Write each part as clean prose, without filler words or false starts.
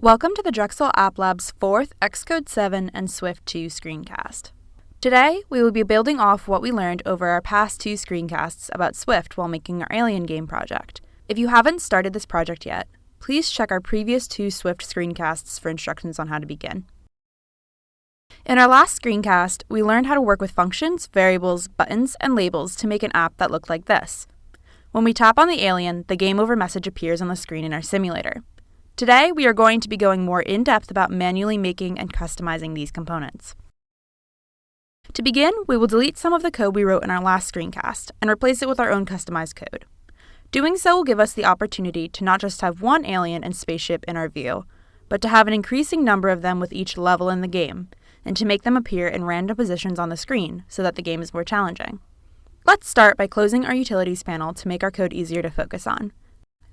Welcome to the Drexel App Lab's 4th Xcode 7 and Swift 2 screencast. Today, we will be building off what we learned over our past 2 screencasts about Swift while making our Alien game project. If you haven't started this project yet, please check our previous 2 Swift screencasts for instructions on how to begin. In our last screencast, we learned how to work with functions, variables, buttons, and labels to make an app that looked like this. When we tap on the alien, the game over message appears on the screen in our simulator. Today, we are going to be going more in-depth about manually making and customizing these components. To begin, we will delete some of the code we wrote in our last screencast and replace it with our own customized code. Doing so will give us the opportunity to not just have one alien and spaceship in our view, but to have an increasing number of them with each level in the game, and to make them appear in random positions on the screen so that the game is more challenging. Let's start by closing our utilities panel to make our code easier to focus on.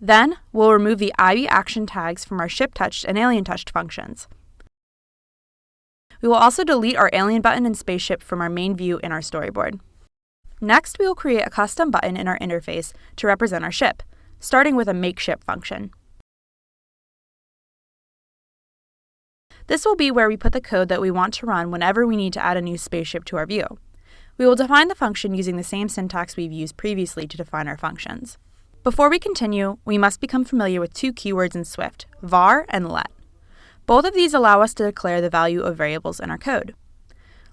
Then, we'll remove the IB action tags from our ship-touched and alien-touched functions. We will also delete our alien button and spaceship from our main view in our storyboard. Next, we will create a custom button in our interface to represent our ship, starting with a makeShip function. This will be where we put the code that we want to run whenever we need to add a new spaceship to our view. We will define the function using the same syntax we've used previously to define our functions. Before we continue, we must become familiar with 2 keywords in Swift, var and let. Both of these allow us to declare the value of variables in our code.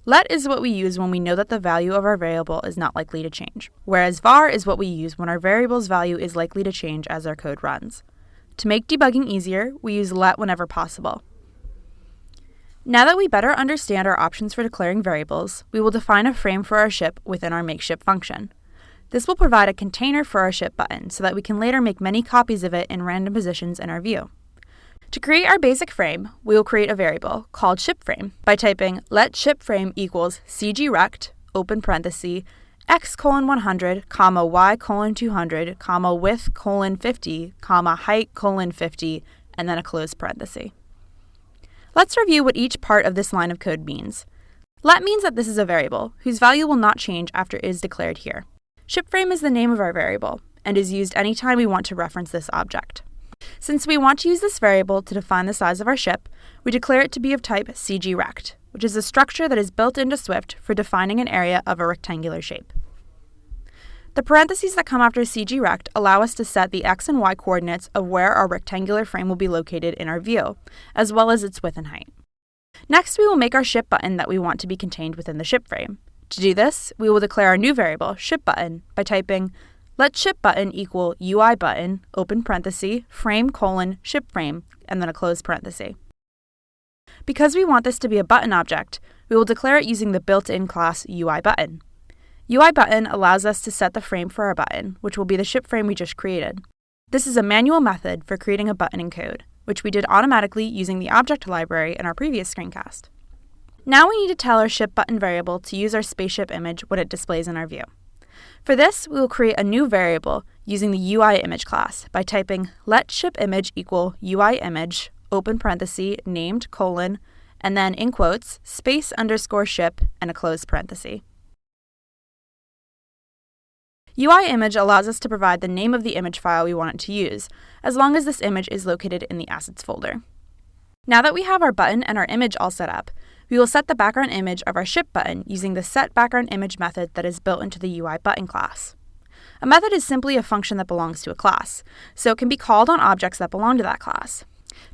Let is what we use when we know that the value of our variable is not likely to change, whereas var is what we use when our variable's value is likely to change as our code runs. To make debugging easier, we use let whenever possible. Now that we better understand our options for declaring variables, we will define a frame for our ship within our makeShip function. This will provide a container for our ship button so that we can later make many copies of it in random positions in our view. To create our basic frame, we will create a variable called shipFrame by typing let shipFrame equals cgrect, open parenthesis, x:100, y:200, width:50, height:50, and then a close parenthesis. Let's review what each part of this line of code means. Let means that this is a variable, whose value will not change after it is declared here. ShipFrame is the name of our variable, and is used anytime we want to reference this object. Since we want to use this variable to define the size of our ship, we declare it to be of type cgrect, which is a structure that is built into Swift for defining an area of a rectangular shape. The parentheses that come after cgrect allow us to set the x and y coordinates of where our rectangular frame will be located in our view, as well as its width and height. Next, we will make our ship button that we want to be contained within the ship frame. To do this, we will declare our new variable, shipButton, by typing let shipButton equal UIButton, open parenthesis, frame:shipFrame, and then a close parenthesis. Because we want this to be a button object, we will declare it using the built-in class UIButton. UIButton allows us to set the frame for our button, which will be the ship frame we just created. This is a manual method for creating a button in code, which we did automatically using the object library in our previous screencast. Now we need to tell our shipButton variable to use our spaceship image when it displays in our view. For this, we will create a new variable using the UIImage class by typing let shipImage equal UIImage, open parenthesis, named, and then in quotes, space_ship, and a close parenthesis. UIImage allows us to provide the name of the image file we want it to use, as long as this image is located in the assets folder. Now that we have our button and our image all set up, we will set the background image of our ship button using the setBackgroundImage method that is built into the UIButton class. A method is simply a function that belongs to a class, so it can be called on objects that belong to that class.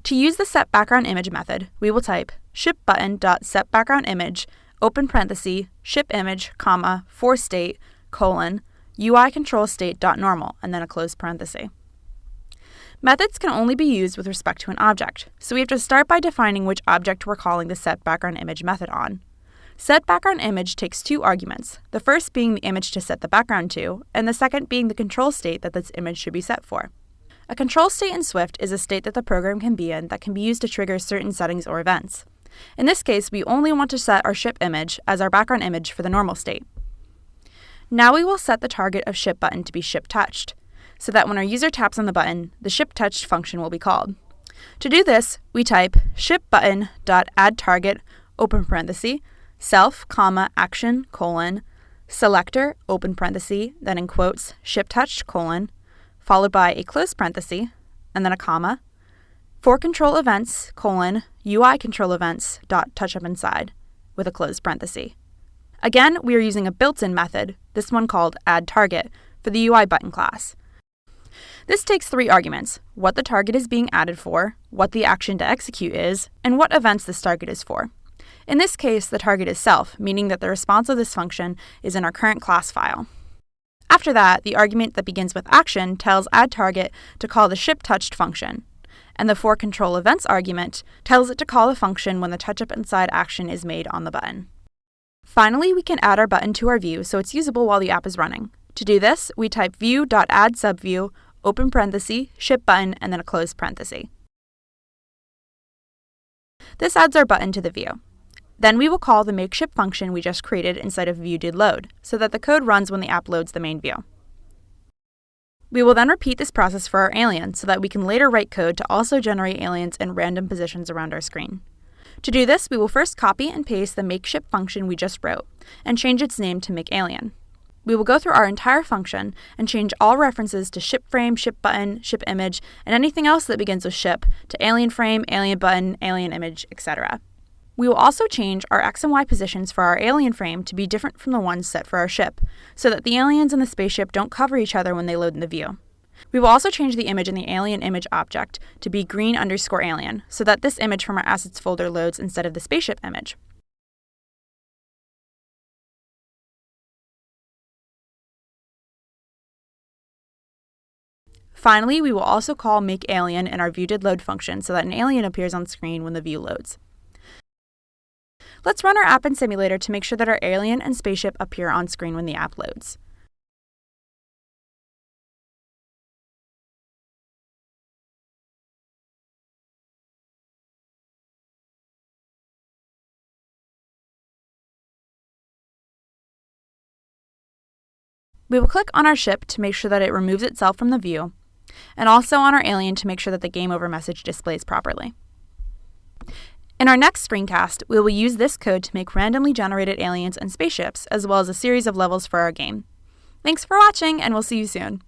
To use the setBackgroundImage method, we will type shipButton.setBackgroundImage, open parenthesis, shipImage, forState, UIControlState.normal, and then a close parenthesis. Methods can only be used with respect to an object, so we have to start by defining which object we're calling the setBackgroundImage method on. SetBackgroundImage takes 2 arguments, the first being the image to set the background to, and the second being the control state that this image should be set for. A control state in Swift is a state that the program can be in that can be used to trigger certain settings or events. In this case, we only want to set our ship image as our background image for the normal state. Now we will set the target of shipButton to be ship-touched, so that when our user taps on the button, the ship-touched function will be called. To do this, we type shipButton.addTarget, open parenthesis, self, action, selector, open parenthesis, then in quotes, ship-touched, followed by a close parenthesis, and then a comma, For control events, UI control events dot touchup inside with a closed parenthesis. Again, we are using a built-in method, this one called add target, for the UI button class. This takes 3 arguments: what the target is being added for, what the action to execute is, and what events this target is for. In this case, the target is self, meaning that the response of this function is in our current class file. After that, the argument that begins with action tells add target to call the ship_touched function, and the for control events argument tells it to call the function when the touchup inside action is made on the button. Finally, we can add our button to our view so it's usable while the app is running. To do this, we type view.addSubview, open parenthesis, ship button, and then a closed parenthesis. This adds our button to the view. Then we will call the makeship function we just created inside of viewDidLoad, so that the code runs when the app loads the main view. We will then repeat this process for our alien so that we can later write code to also generate aliens in random positions around our screen. To do this, we will first copy and paste the makeship function we just wrote and change its name to makeAlien. We will go through our entire function and change all references to shipFrame, shipButton, shipImage, and anything else that begins with ship to AlienFrame, AlienButton, AlienImage, etc. We will also change our X and Y positions for our alien frame to be different from the ones set for our ship, so that the aliens and the spaceship don't cover each other when they load in the view. We will also change the image in the alien image object to be green_alien, so that this image from our assets folder loads instead of the spaceship image. Finally, we will also call makeAlien in our viewDidLoad function so that an alien appears on screen when the view loads. Let's run our app in Simulator to make sure that our alien and spaceship appear on screen when the app loads. We will click on our ship to make sure that it removes itself from the view, and also on our alien to make sure that the game over message displays properly. In our next screencast, we will use this code to make randomly generated aliens and spaceships, as well as a series of levels for our game. Thanks for watching, and we'll see you soon.